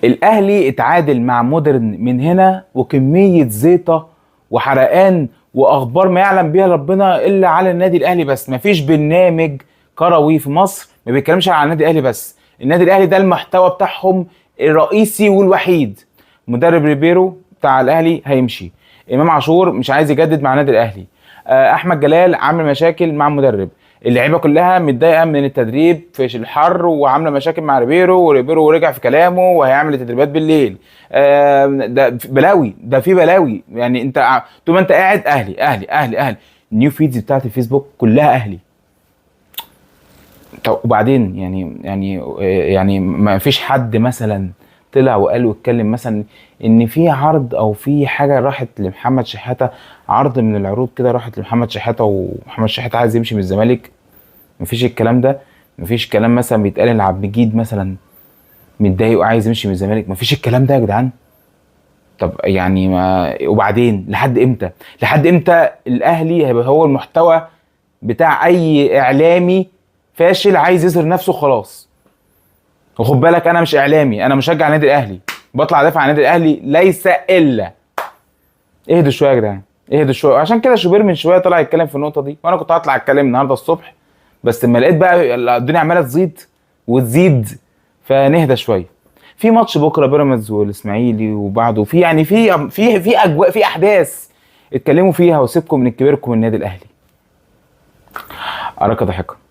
الاهلي اتعادل مع مودرن من هنا، وكميه زيطه وحرقان واخبار ما يعلم بيها ربنا الا على النادي الاهلي بس. مفيش برنامج كروي في مصر ما بيتكلمش على النادي الاهلي بس. النادي الاهلي ده المحتوى بتاعهم الرئيسي والوحيد. مدرب ريبيرو بتاع الاهلي هيمشي، امام عاشور مش عايز يجدد مع النادي الاهلي، احمد جلال عامل مشاكل مع المدرب، اللعيبه كلها متضايقه من التدريب في الحر وعامله مشاكل مع ريبيرو، وريبيرو رجع في كلامه وهيعمل تدريبات بالليل. ده بلاوي، ده في بلاوي. يعني انت طول ما انت قاعد اهلي اهلي اهلي اهلي، النيو فيدز بتاعت الفيسبوك كلها اهلي. طب وبعدين يعني ما فيش حد مثلا طلع وقال واتكلم مثلا ان في عرض او في حاجه راحت لمحمد شحاته، عرض من العروض كده راحت لمحمد شحاته ومحمد شحاته عايز يمشي من الزمالك؟ مفيش الكلام ده. مفيش كلام مثلا بيتقال ان عبد المجيد مثلا متضايق وعايز يمشي من الزمالك؟ مفيش الكلام ده يا جدعان. طب يعني ما وبعدين لحد امتى؟ لحد امتى الاهلي هيبقى هو المحتوى بتاع اي اعلامي فاشل عايز يظهر نفسه خلاص؟ وخد بالك انا مش اعلامي، انا مشجع النادي الاهلي، بطلع ادافع عن النادي الاهلي ليس الا. اهدوا شويه يا جدعان، اهدوا شويه. عشان كده شوبير من شويه طلع يتكلم في النقطه دي، وانا كنت هطلع اتكلم النهارده الصبح، بس لما لقيت بقى الدنيا عماله تزيد وتزيد فنهدى شويه. في ماتش بكره بيراميدز والاسماعيلي، وبعده في يعني في اجواء، في احداث اتكلموا فيها، وسيبكم من الكبيركم النادي الاهلي. اراك ضحكه.